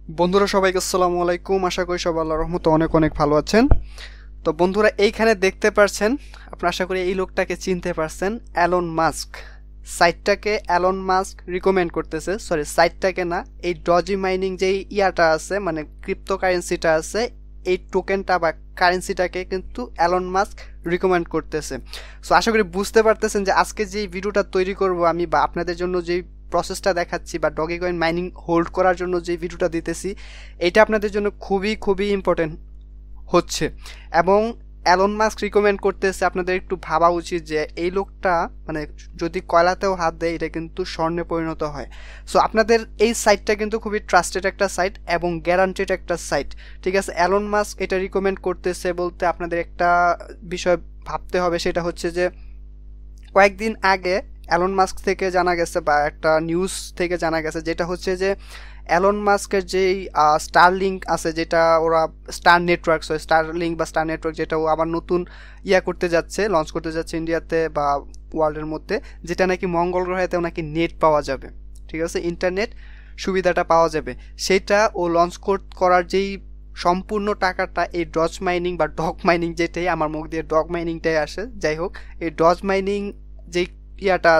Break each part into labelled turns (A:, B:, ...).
A: বন্ধুরা সবাইকে আসসালামু আলাইকুম। আশা করি সবাই আল্লাহর রহমতে অনেক অনেক ভালো আছেন। তো বন্ধুরা এইখানে দেখতে পাচ্ছেন, আপনারা আশা করি এই লোকটাকে চিনতে পারছেন, অ্যালন মাস্ক। সাইটটাকে অ্যালন মাস্ক রিকমেন্ড করতেছে, সরি সাইটটাকে না, এই ডজি মাইনিং যেই ইয়াটা আছে মানে ক্রিপ্টো কারেন্সিটা আছে, এই টোকেনটা বা কারেন্সিটাকে কিন্তু অ্যালন মাস্ক রিকমেন্ড করতেছে। সো আশা করি বুঝতে পারতেছেন যে আজকে যে ভিডিওটা তৈরি করব আমি বা আপনাদের জন্য যেই প্রসেসটা দেখাচ্ছি বা ডগি কয়েন মাইনিং হোল্ড করার জন্য যে ভিডিওটা দিতেছি, এটা আপনাদের জন্য খুবই খুবই ইম্পর্টেন্ট হচ্ছে। এবং অ্যালন মাস্ক রিকমেন্ড করতেছে, আপনাদের একটু ভাবা উচিত যে এই লোকটা মানে যদি কয়লাতেও হাত দেয় এটা কিন্তু স্বর্ণে পরিণত হয়। সো আপনাদের এই সাইটটা কিন্তু খুবই ট্রাস্টেড একটা সাইট এবং গ্যারান্টেড একটা সাইট, ঠিক আছে। অ্যালন মাস্ক এটা রিকমেন্ড করতেছে বলতে আপনাদের একটা বিষয় ভাবতে হবে, সেটা হচ্ছে যে কয়েকদিন আগে অ্যালন মাস্ক থেকে জানা গেছে বা একটা নিউজ থেকে জানা গেছে, যেটা হচ্ছে যে অ্যালন মাস্কের যেই স্টার লিঙ্ক আছে, যেটা ওরা স্টার নেটওয়ার্ক, স্টার লিঙ্ক বা স্টার নেটওয়ার্ক, যেটা ও আবার নতুন করতে যাচ্ছে, লঞ্চ করতে যাচ্ছে ইন্ডিয়াতে বা ওয়ার্ল্ডের মধ্যে, যেটা নাকি মঙ্গল গ্রহেতেও নাকি নেট পাওয়া যাবে, ঠিক আছে, ইন্টারনেট সুবিধাটা পাওয়া যাবে। সেটা ও লঞ্চ করার যেই সম্পূর্ণ টাকাটা এই ডজ মাইনিং বা ডগ মাইনিং, যেটাই আমার মুখ দিয়ে ডগ মাইনিংটাই আসে, যাই হোক, এই ডজ মাইনিং যেই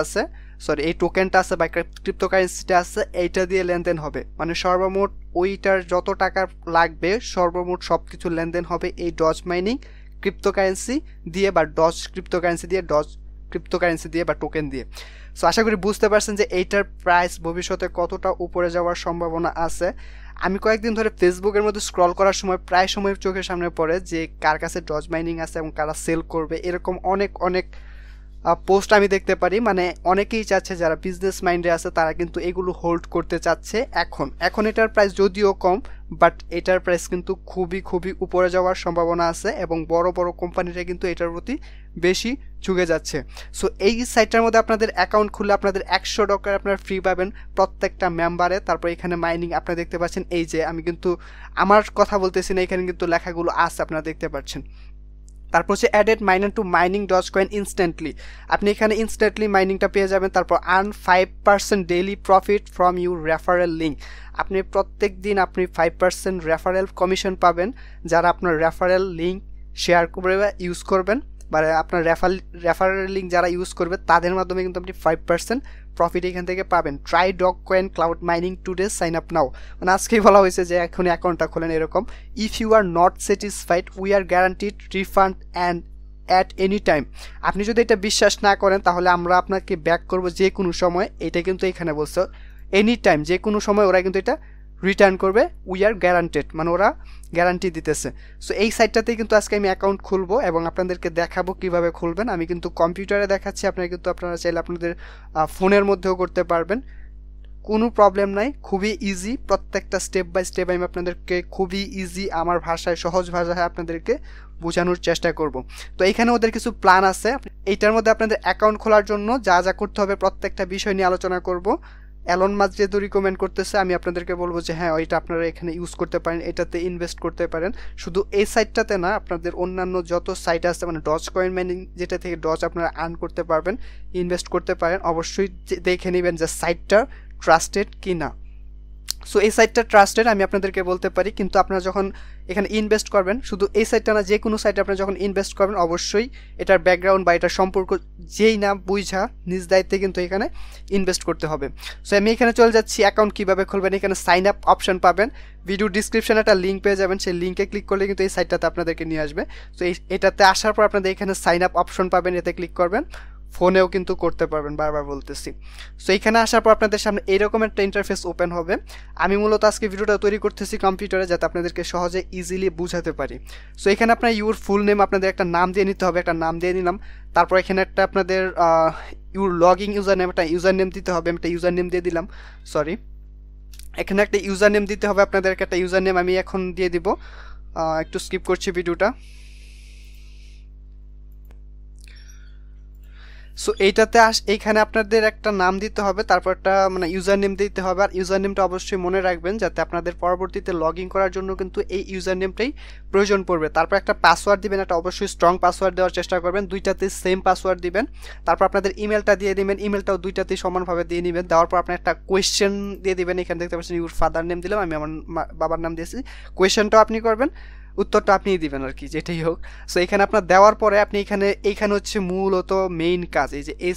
A: আছে, সরি এই টোকেনটা আছে বা ক্রিপ্টোকারেন্সিটা আছে, এইটা দিয়ে লেনদেন হবে। মানে সর্বমোট ওইটার যত টাকা লাগবে সর্বমোট সব কিছু লেনদেন হবে এই ডজ মাইনিং ক্রিপ্টোকারেন্সি দিয়ে বা ডজ ক্রিপ্টোকারেন্সি দিয়ে বা টোকেন দিয়ে। সো আশা করি বুঝতে পারছেন যে এইটার প্রাইস ভবিষ্যতে কতটা উপরে যাওয়ার সম্ভাবনা আছে। আমি কয়েকদিন ধরে ফেসবুকের মধ্যে স্ক্রল করার সময় প্রায় সময় চোখের সামনে পড়ে যে কার কাছে ডজ মাইনিং আছে এবং কারা সেল করবে, এরকম অনেক অনেক পোস্ট আমি দেখতে পারি। মানে অনেকেই চাচ্ছে, যারা বিজনেস মাইন্ডে আছে তারা কিন্তু এগুলো হোল্ড করতে চাচ্ছে। এখন এটার প্রাইস যদিও কম, বাট এটার প্রাইস কিন্তু খুবই খুবই উপরে যাওয়ার সম্ভাবনা আছে এবং বড় বড় কোম্পানিরা কিন্তু এটার প্রতি বেশি ঝুঁকে যাচ্ছে। সো এই সাইটটার মধ্যে আপনাদের অ্যাকাউন্ট খুললে আপনাদের $100 আপনারা ফ্রি পাবেন প্রত্যেকটা মেম্বারে। তারপর এখানে মাইনিং আপনারা দেখতে পাচ্ছেন, এই যে আমি কিন্তু আমার কথা বলতেছি না, এখানে কিন্তু লেখাগুলো আছে আপনারা দেখতে পাচ্ছেন। তারপর হচ্ছে added miner to mining doge coin instantly, আপনি এখানে ইনস্ট্যান্টলি মাইনিংটা পেয়ে যাবেন। তারপর earn 5% daily profit from your referral link, আপনি প্রত্যেক দিন আপনি 5% রেফারেল কমিশন পাবেন যারা আপনার রেফারেল লিঙ্ক শেয়ার করে ইউজ করবেন, বা আপনার রেফারেল লিঙ্ক যারা ইউজ করবে তাদের মাধ্যমে কিন্তু আপনি 5% প্রফিট এখান থেকে পাবেন। Try dog coin cloud mining today, sign up now, মানে আজকেই বলা হয়েছে যে এখন অ্যাকাউন্টটা খোলেন এরকম। If you are not satisfied we are guaranteed refund and at any time, আপনি যদি এটা বিশ্বাস না করেন তাহলে আমরা আপনাকে ব্যাক করব যে কোনো সময়। এটা কিন্তু এখানে বলছে এনি টাইম, যে কোনো সময় ওরা কিন্তু এটা রিটার্ন করবে। উই আর গ্যারান্টেড, মানে ওরা গ্যারান্টি দিতেছে। সো এই সাইটটাতেই কিন্তু আজকে আমি অ্যাকাউন্ট খুলবো এবং আপনাদেরকে দেখাবো কিভাবে খুলবেন। আমি কিন্তু কম্পিউটারে দেখাচ্ছি, আপনারা কিন্তু আপনারা চাইলে আপনাদের ফোনের মধ্যেও করতে পারবেন, কোনো প্রবলেম নাই, খুবই ইজি। প্রত্যেকটা স্টেপ বাই স্টেপ আমি আপনাদেরকে খুবই ইজি আমার ভাষায়, সহজ ভাষায় আপনাদেরকে বোঝানোর চেষ্টা করব। তো এখানে ওদের কিছু প্ল্যান আছে, এইটার মধ্যে আপনাদের অ্যাকাউন্ট খোলার জন্য যা যা করতে হবে প্রত্যেকটা বিষয় নিয়ে আলোচনা করব। অ্যালন মাস্ক যেহেতু রিকমেন্ড করতেছে, আমি আপনাদেরকে বলবো যে হ্যাঁ ওইটা আপনারা এখানে ইউজ করতে পারেন, এটাতে ইনভেস্ট করতে পারেন। শুধু এই সাইটটাতে না, আপনাদের অন্যান্য যত সাইট আছে, মানে ডজ কয়েন মাইনিং যেটা থেকে ডজ আপনারা আর্ন করতে পারবেন, ইনভেস্ট করতে পারেন, অবশ্যই দেখে নেবেন যে সাইটটা ট্রাস্টেড কি না। সো এই সাইটটা ট্রাস্টেড আমি আপনাদেরকে বলতে পারি, কিন্তু আপনারা যখন এখানে ইনভেস্ট করবেন, শুধু এই সাইটটা না, যে কোনো সাইটে আপনারা যখন ইনভেস্ট করবেন অবশ্যই এটার ব্যাকগ্রাউন্ড বা এটার সম্পর্ক যেই না বুঝা নিজ দায়িত্বে কিন্তু এখানে ইনভেস্ট করতে হবে। সো আমি এখানে চলে যাচ্ছি অ্যাকাউন্ট কীভাবে খুলবেন। এখানে সাইন আপ অপশন পাবেন, ভিডিও ডিসক্রিপশনে একটা লিঙ্ক পেয়ে যাবেন, সেই লিঙ্কে ক্লিক করলে কিন্তু এই সাইটটাতে আপনাদেরকে নিয়ে আসবে। সো এটাতে আসার পর আপনাদের এখানে সাইন আপ অপশন পাবেন, এতে ক্লিক করবেন, ফোনেও কিন্তু করতে পারবেন, বারবার বলতেছি। সো এখানে আসার পর আপনাদের সামনে এইরকম একটা ইন্টারফেস ওপেন হবে। আমি মূলত আজকে ভিডিওটা তৈরি করতেছি কম্পিউটারে, যাতে আপনাদেরকে সহজে ইজিলি বুঝাতে পারি। সো এখানে আপনার ইউর ফুল নেম আপনাদের একটা নাম দিয়ে নিতে হবে, একটা নাম দিয়ে নিলাম। তারপর এখানে একটা আপনাদের ইউর লগিং ইউজার নেম, একটা ইউজার নেম দিতে হবে, আমি একটা ইউজার নেম দিয়ে দিলাম, সরি এখানে একটা ইউজার নেম দিতে হবে আপনাদেরকে, একটা ইউজার নেম আমি এখন দিয়ে দিব। একটু স্কিপ করছি ভিডিওটা। সো এইটাতে এইখানে আপনাদের একটা নাম দিতে হবে, তারপর একটা মানে ইউজার নেম দিতে হবে। আর ইউজার নেমটা অবশ্যই মনে রাখবেন, যাতে আপনাদের পরবর্তীতে লগ ইন করার জন্য কিন্তু এই ইউজার নেমটাই প্রয়োজন পড়বে। তারপর একটা পাসওয়ার্ড দিবেন, একটা অবশ্যই স্ট্রং পাসওয়ার্ড দেওয়ার চেষ্টা করবেন, দুইটাতে সেম পাসওয়ার্ড দিবেন। তারপর আপনাদের ইমেলটা দিয়ে দিবেন, ইমেলটাও দুইটাতেই সমানভাবে দিয়ে নেবেন। দেওয়ার পর আপনার একটা কোয়েশ্চেন দিয়ে দিবেন, এখানে দেখতে পাচ্ছেন ইউর ফাদার নেম দিলাম, আমি আমার বাবার নাম দিয়েছি। কোয়েশ্চেনটাও আপনি করবেন, উত্তরটা আপনিই দিবেন আর কি, যেটাই হোক। সো এখানে আপনার দেওয়ার পরে আপনি এইখানে হচ্ছে মূলত মেইন কাজ, এই যে এই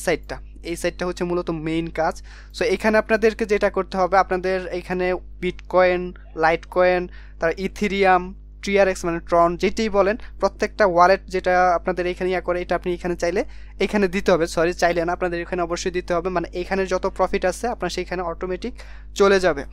A: সাইডটা হচ্ছে মূলত মেইন কাজ। সো এখানে আপনাদেরকে যেটা করতে হবে, আপনাদের এখানে বিটকয়েন, লাইট কয়েন, তার ইথিরিয়াম, TRX মানে ট্রন, যেটাই বলেন, প্রত্যেকটা ওয়ালেট যেটা আপনাদের এখানে করে, এটা আপনি এখানে চাইলে এখানে দিতে হবে। সরি, চাইলে না, আপনাদের এখানে অবশ্যই দিতে হবে। মানে এখানে যত প্রফিট আছে আপনার সেখানে অটোমেটিক চলে যাবে।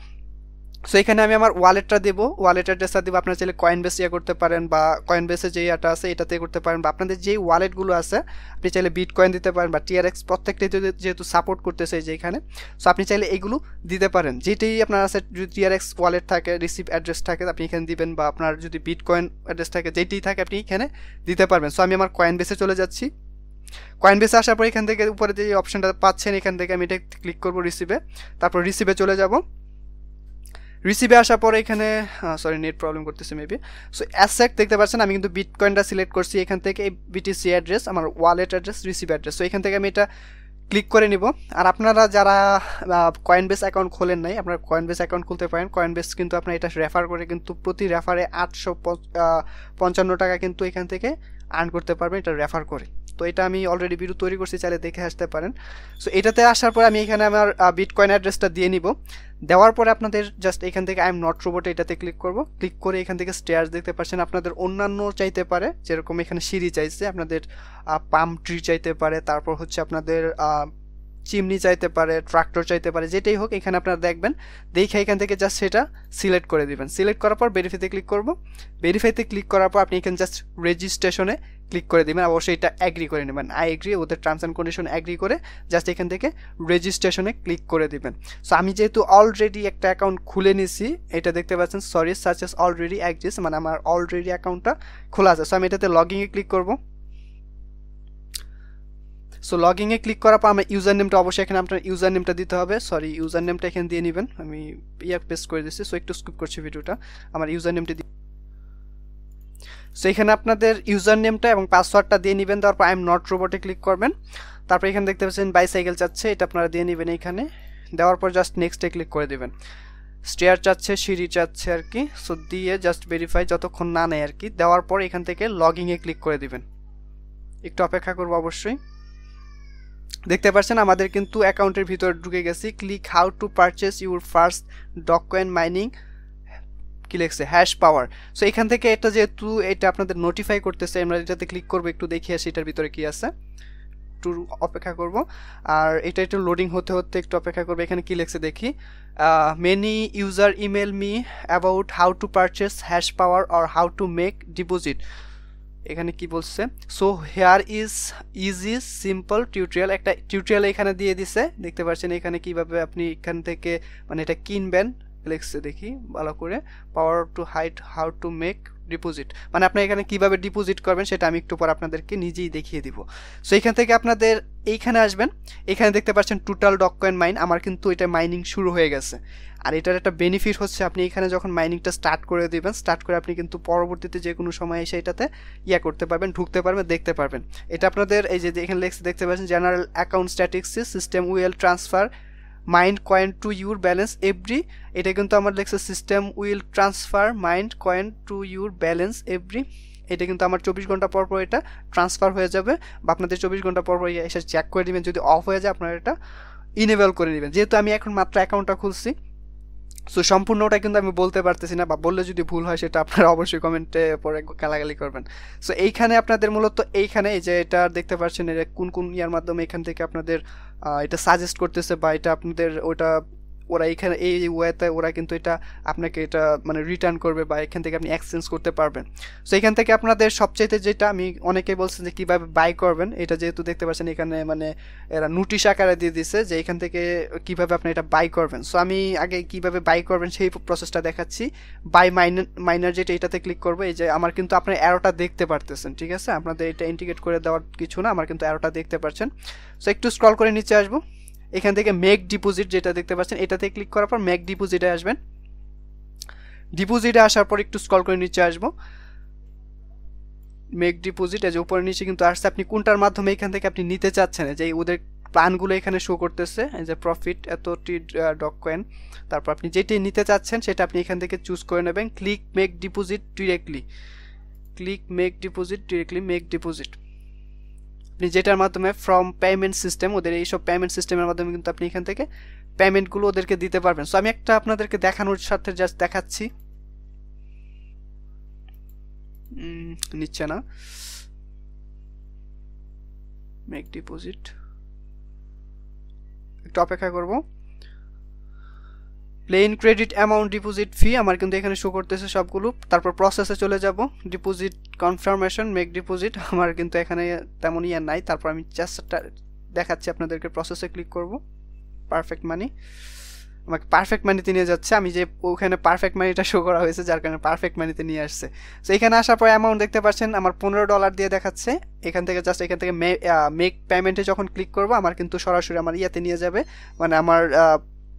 A: সো এখানে আমি আমার ওয়ালেটটা দেবো, ওয়ালেট অ্যাড্রেসটা দেবো। আপনারা চাইলে কয়েনবেস করতে পারেন, বা কয়েনবেসে যে এটা আছে এটাতে করতে পারেন, বা আপনাদের যেই ওয়ালেটগুলো আছে আপনি চাইলে বিটকয়েন দিতে পারেন, বা TRX প্রত্যেকটাই যেহেতু সাপোর্ট করতেছে যে এখানে, সো আপনি চাইলে এইগুলো দিতে পারেন। যেটাই আপনার আছে, যদি TRX ওয়ালেট থাকে, রিসিভ অ্যাড্রেস থাকে, আপনি এখানে দিবেন, বা আপনার যদি বিটকয়েন অ্যাড্রেস থাকে, যেটাই থাকে আপনি এখানে দিতে পারবেন। সো আমি আমার কয়েনবেসে চলে যাচ্ছি। কয়েনবেসে আসার পর এখান থেকে উপরে যে অপশনটা পাচ্ছেন, এখান থেকে আমি এটা ক্লিক করবো রিসিভে, তারপর রিসিভে চলে যাব। রিসিভে আসার পরে এখানে সরি নেট প্রবলেম করতেছে মেবি। সো অ্যাসেট দেখতে পাচ্ছেন, আমি কিন্তু বিটকয়েনটা সিলেক্ট করছি, এখান থেকে BTC অ্যাড্রেস, আমার wallet address, receive address. So এখান থেকে আমি এটা ক্লিক করে নিব। আর আপনারা যারা কয়েনবেস অ্যাকাউন্ট খোলেন নাই, আপনারা কয়েনবেস অ্যাকাউন্ট খুলতে পারেন। কয়েনবেস কিন্তু আপনার এটা রেফার করে কিন্তু প্রতি রেফারে 855 টাকা কিন্তু এখান থেকে আর্ন করতে পারবেন, এটা রেফার করে। তো এটা আমি অলরেডি ভিডিও তৈরি করছি, চাইলে দেখে আসতে পারেন। সো এটাতে আসার পরে আমি এখানে আমার বিটকয়েন অ্যাড্রেসটা দিয়ে নিব। দেওয়ার পরে আপনাদের জাস্ট এখান থেকে আই এম নট রোবট এটাতে ক্লিক করব। ক্লিক করে এখান থেকে স্টেয়ার্স দেখতে পাচ্ছেন, আপনাদের অন্যান্য চাইতে পারে, যেরকম এখানে সিঁড়ি চাইছে, আপনাদের পাম ট্রি চাইতে পারে, তারপর হচ্ছে আপনাদের চিমনি চাইতে পারে, ট্রাক্টর চাইতে পারে, যেটাই হোক এখানে আপনারা দেখবেন, দেখে এখান থেকে জাস্ট সেটা সিলেক্ট করে দিবেন। সিলেক্ট করার পর ভেরিফাইতে ক্লিক করব। ভেরিফাইতে ক্লিক করার পর আপনি এখানে জাস্ট রেজিস্ট্রেশনে ক্লিক করে দিবেন। অবশ্যই এটা অ্যাগ্রি করে নেবেন, আই এগ্রি, ওদের টার্মস অ্যান্ড কন্ডিশন অ্যাগ্রি করে জাস্ট এখান থেকে রেজিস্ট্রেশনে ক্লিক করে দিবেন। সো আমি যেহেতু অলরেডি একটা অ্যাকাউন্ট খুলে নিছি, এটা দেখতে পাচ্ছেন sorry such as already exist, মানে আমার অলরেডি অ্যাকাউন্টটা খোলা আছে। সো আমি এটাতে লগইনে ক্লিক করব। সো লগইনে ক্লিক করার পর আমার ইউজার নেমটা অবশ্যই এখানে আপনার ইউজার নেমটা দিতে হবে। সরি, ইউজার নেমটা এখানে দিয়ে নেবেন, আমি পেস্ট করে দিচ্ছি। সো একটু স্কিপ করছি ভিডিওটা, আমার ইউজার নেমটা সো এখানে আপনাদের ইউজার নেমটা এবং পাসওয়ার্ডটা দিয়ে নেবেন। তারপর আই এম নট রোবটে ক্লিক করবেন। তারপর এখানে দেখতে পাচ্ছেন বাইসাইকেল চাচ্ছে, এটা আপনারা দিয়ে নেবেন এখানে। দেওয়ার পর জাস্ট নেক্সটে ক্লিক করে দেবেন। স্টেয়ার চাচ্ছে, সিঁড়ি চাচ্ছে আর কি। সো দিয়ে জাস্ট ভেরিফাই যতক্ষণ না নেয় আর কি। দেওয়ার পর এখান থেকে লগইনে ক্লিক করে দিবেন। একটু অপেক্ষা করবো অবশ্যই। দেখতে পাচ্ছেন আমাদের কিন্তু অ্যাকাউন্টের ভিতরে ঢুকে গেছি। Click how to purchase your first Dogecoin mining, কি লিখছে, হ্যাশ পাওয়ার। সো এখান থেকে এটা যেহেতু এটা আপনাদের নোটিফাই করতেছে, আমরা এটাতে ক্লিক করবো, একটু দেখি আসি এটার ভিতরে কি আছে, একটু অপেক্ষা করব। আর এটা একটু লোডিং হতে হতে একটু অপেক্ষা করবো। এখানে কি লিখছে দেখি, many user email me about how to purchase hash power or how to make deposit. এখানে কি বলছে, so here is easy simple tutorial, একটা টিউটোরিয়াল এখানে দিয়ে দিছে। দেখতে পাচ্ছেন এখানে কিভাবে আপনি এখান থেকে মানে এটা কিনবেন, লিখছে দেখি ভালো করে, power to hide how to make deposit, মানে আপনি এখানে কিভাবে ডিপোজিট করবেন সেটা আমি একটু পর আপনাদেরকে নিজেই দেখিয়ে দিব। সো এখান থেকে আপনাদের এইখানে আসবেন, এখানে দেখতে পাচ্ছেন টোটাল ডগকয়েন মাইন, আমার কিন্তু এটা মাইনিং শুরু হয়ে গেছে। আর এটার একটা বেনিফিট হচ্ছে আপনি এখানে যখন মাইনিংটা স্টার্ট করে দিবেন, স্টার্ট করে আপনি কিন্তু পরবর্তীতে যে কোনো সময় এসে এটাতে করতে পারবেন, ঢুকতে পারবেন, দেখতে পারবেন। এটা আপনাদের এই যে এখানে লেখছে দেখতে পাচ্ছেন, general account statistics system will transfer mined coin to your balance every, এটা কিন্তু আমার লেখছে system will transfer mined coin to your balance every. এটা কিন্তু আমার 24 ঘন্টা পর পর এটা ট্রান্সফার হয়ে যাবে, বা আপনাদের 24 ঘন্টা পর পর এসে চেক করে নেবেন, যদি অফ হয়ে যায় আপনারা এটা ইনেবল করে নেবেন। যেহেতু আমি এখন মাত্র অ্যাকাউন্টটা খুলছি, সো সম্পূর্ণটা কিন্তু আমি বলতে পারতেছি না, বা বললে যদি ভুল হয় সেটা আপনারা অবশ্যই কমেন্টে পরে গালাগালি করবেন। সো এইখানে আপনাদের মূলত এইখানে এই যে এটা দেখতে পাচ্ছেন, এটা কোন কোন ইয়ার মাধ্যমে এখান থেকে আপনাদের এটা সাজেস্ট করতেছে, বা এটা আপনাদের ওটা ওরা এখানে এই ওয়েতে ওরা কিন্তু এটা আপনাকে এটা মানে রিটার্ন করবে বা এখান থেকে আপনি এক্সচেঞ্জ করতে পারবেন। সো এখান থেকে আপনাদের সবচাইতে যেটা আমি অনেকেই বলছেন যে কীভাবে বাই করবেন, এটা যেহেতু দেখতে পাচ্ছেন এখানে মানে এরা নোটিশ আকারে দিয়ে দিচ্ছে যে এখান থেকে কীভাবে আপনি এটা বাই করবেন। সো আমি আগে কীভাবে বাই করবেন সেই প্রসেসটা দেখাচ্ছি। বাই মাইনার যেটা এটাতে ক্লিক করবো, এই যে আমার কিন্তু আপনার অ্যারোটা দেখতে পারতেছেন, ঠিক আছে, আপনাদের এটা ইন্ডিকেট করে দেওয়ার কিছু না, আমার কিন্তু অ্যারোটা দেখতে পাচ্ছেন। সো একটু স্ক্রল করে নিচে আসবো, এখান থেকে মেক ডিপোজিট যেটা দেখতে পাচ্ছেন এটাতে ক্লিক করার পর মেক ডিপোজিটে আসবেন। ডিপোজিটে আসার পর একটু স্ক্রল করে নিচে আসবো, মেক ডিপোজিট এই যে উপরে নিচে কিন্তু আসছে আপনি কোনটার মাধ্যমে এখান থেকে আপনি নিতে চাচ্ছেন, যে ওদের প্ল্যানগুলো এখানে শো করতেছে, এই যে প্রফিট এতটি ডগকয়েন, তারপর আপনি যেটি নিতে চাচ্ছেন সেটা আপনি এখান থেকে চুজ করে নেবেন। Click make deposit directly, click make deposit directly, make deposit আপনি যেটার মাধ্যমে ফ্রম পেমেন্ট সিস্টেম, ওদের এইসব পেমেন্ট সিস্টেমের মাধ্যমে কিন্তু আপনি এখান থেকে পেমেন্টগুলো ওদেরকে দিতে পারবেন। সো আমি একটা আপনাদেরকে দেখানোর সাথে জাস্ট দেখাচ্ছি, নিচ্ছে না মেক ডিপোজিট, একটু অপেক্ষা করব। প্লেন ক্রেডিট অ্যামাউন্ট ডিপোজিট ফি আমার কিন্তু এখানে শো করতেছে সবগুলো, তারপর প্রসেসে চলে যাব, ডিপোজিট কনফার্মেশন মেক ডিপোজিট আমার কিন্তু এখানে তেমন ইয়ে নাই। তারপর আমি জাস্ট দেখাচ্ছি আপনাদেরকে, প্রসেসে ক্লিক করব, পারফেক্ট মানি, আমাকে পারফেক্ট মানিতে নিয়ে যাচ্ছে, আমি যে ওখানে পারফেক্ট মানিটা শো করা হয়েছে যার কারণে পারফেক্ট মানিতে নিয়ে আসছে। সো এখানে আসার পর অ্যামাউন্ট দেখতে পাচ্ছেন আমার $15 দিয়ে দেখাচ্ছে, এখান থেকে জাস্ট এখান থেকে মেক পেমেন্টে যখন ক্লিক করব আমার কিন্তু সরাসরি আমার ইয়াতে নিয়ে যাবে, মানে আমার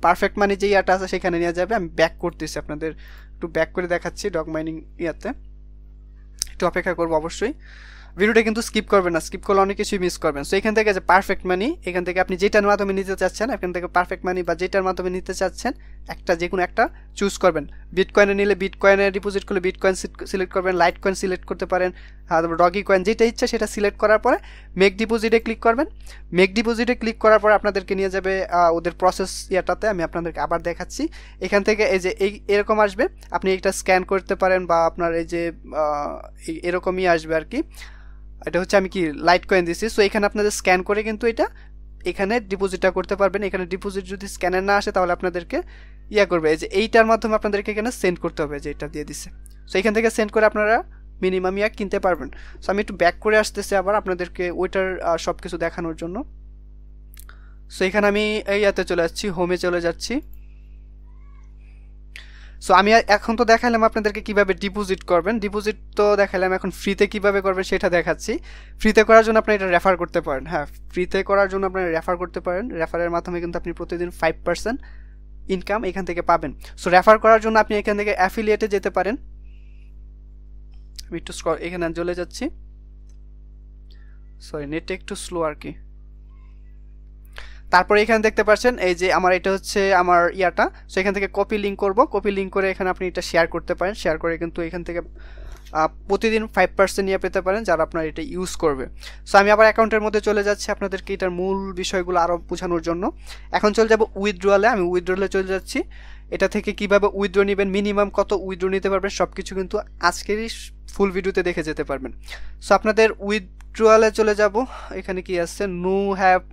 A: পারফেক্ট মানি যে ইয়াটা আছে সেখানে নিয়ে যাবে। আমি ব্যাক করতেছি, আপনাদের একটু ব্যাক করে দেখাচ্ছি ডগ মাইনিং ইয়াতে, একটু অপেক্ষা করবো অবশ্যই, ভিডিওটা কিন্তু স্কিপ করবেন না, স্কিপ করলে অনেক কিছুই মিস করবেন। সো এখান থেকে যে পারফেক্ট মানি, এখান থেকে আপনি যেটার মাধ্যমে নিতে চাচ্ছেন এখান থেকে পারফেক্ট মানি বা যেটার মাধ্যমে নিতে চাচ্ছেন একটা যে কোনো একটা চুজ করবেন। বিটকয়েনে নিলে বিটকয়েনে ডিপোজিট করলে বিটকয়েন সিলেক্ট করবেন, লাইট কয়েন সিলেক্ট করতে পারেন, তারপর ডগি কয়েন যেটা ইচ্ছা সেটা সিলেক্ট করার পরে মেক ডিপোজিটে ক্লিক করবেন। মেক ডিপোজিটে ক্লিক করার পর আপনাদেরকে নিয়ে যাবে ওদের প্রসেস ইয়াটাতে, আমি আপনাদেরকে আবার দেখাচ্ছি। এখান থেকে এই যে এরকম আসবে, আপনি এটা স্ক্যান করতে পারেন বা আপনার এই যে এরকমই আসবে আর কি। এটা হচ্ছে আমি কি লাইট কয়েন দিচ্ছি, সো এখানে আপনাদের স্ক্যান করে কিন্তু এটা এখানে ডিপোজিটটা করতে পারবেন। এখানে ডিপোজিট যদি স্ক্যানার না আসে তাহলে আপনাদেরকে ইয়া করবে, এই যে এইটার মাধ্যমে আপনাদেরকে এখানে সেন্ড করতে হবে, যে এটা দিয়ে দিচ্ছে। সো এখান থেকে সেন্ড করে আপনারা মিনিমাম ইয়া কিনতে পারবেন। সো আমি একটু ব্যাক করে আসতেছি আবার আপনাদেরকে ওইটার সব কিছু দেখানোর জন্য। সো এখানে আমি এই ইয়াতে চলে যাচ্ছি, হোমে চলে যাচ্ছি। সো আমি এখন তো দেখালাম আপনাদেরকে কিভাবে ডিপোজিট করবেন, ডিপোজিট তো দেখালাম, এখন ফ্রিতে কিভাবে করবেন সেটা দেখাচ্ছি। ফ্রিতে করার জন্য আপনি এটা রেফার করতে পারেন, হ্যাঁ ফ্রিতে করার জন্য আপনি রেফার করতে পারেন, রেফারের মাধ্যমে কিন্তু আপনি প্রতিদিন 5% ইনকাম এখান থেকে পাবেন। সো রেফার করার জন্য আপনি এখান থেকে অ্যাফিলিয়েটে যেতে পারেন, আমি একটু এখানে চলে যাচ্ছি, সরি নেটটা একটু স্লো আর কি। তারপরে এখানে দেখতে পাচ্ছেন এই যে আমার এটা হচ্ছে আমার ইয়াটা, সো এখান থেকে কপি লিঙ্ক করব, কপি লিঙ্ক করে এখানে আপনি এটা শেয়ার করতে পারেন, শেয়ার করে কিন্তু এখান থেকে প্রতিদিন 5% নিয়ে পেতে পারেন যারা আপনার এটা ইউজ করবে। সো আমি আবার অ্যাকাউন্টের মধ্যে চলে যাচ্ছি আপনাদেরকে এটার মূল বিষয়গুলো আরও বোঝানোর জন্য। এখন চলে যাব উইথড্রলে, আমি উইথড্রলে চলে যাচ্ছি। এটা থেকে কিভাবে উইথড্র নেবেন, মিনিমাম কত উইথড্র নিতে পারবেন সব কিছু কিন্তু আজকেরই ফুল ভিডিওতে দেখে যেতে পারবেন। সো আপনাদের উইথড্রলে চলে যাব, এখানে কি আছে,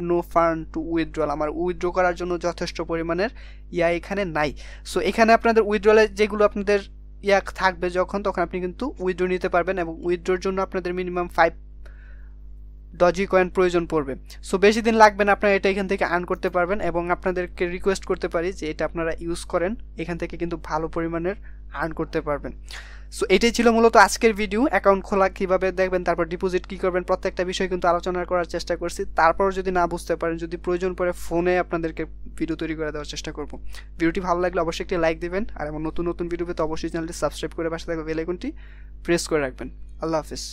A: নো ফান্ড টু উইথড্রল, আমার উইথড্র করার জন্য যথেষ্ট পরিমাণের ইয়া এখানে নাই। সো এখানে আপনাদের উইথড্রলে যেগুলো আপনাদের ইয়া থাকবে যখন তখন আপনি কিন্তু উইথড্র নিতে পারবেন, এবং উইথড্রোর জন্য আপনাদের মিনিমাম 5 DOGECOIN প্রয়োজন পড়বে। সো বেশি দিন লাগবে না, আপনারা এটা এখান থেকে আর্ন করতে পারবেন, এবং আপনাদেরকে রিকোয়েস্ট করতে পারি যে এটা আপনারা ইউজ করেন, এখান থেকে কিন্তু ভালো পরিমাণের আর্ন করতে পারবেন। সো এটাই ছিল মূলত আজকের ভিডিও, অ্যাকাউন্ট খোলা কীভাবে দেখবেন, তারপর ডিপোজিট কী করবেন, প্রত্যেকটা বিষয় কিন্তু আলোচনা করার চেষ্টা করছি। তারপর যদি না বুঝতে পারেন, যদি প্রয়োজন পড়ে ফোনে আপনাদেরকে ভিডিও তৈরি করে দেওয়ার চেষ্টা করব। ভিডিওটি ভালো লাগলে অবশ্যই একটি লাইক দিবেন, আর এমন নতুন নতুন ভিডিও পেতে অবশ্যই চ্যানেলটি সাবস্ক্রাইব করে পাশে থাকা বেল আইকনটি প্রেস করে রাখবেন। আল্লাহ হাফিজ।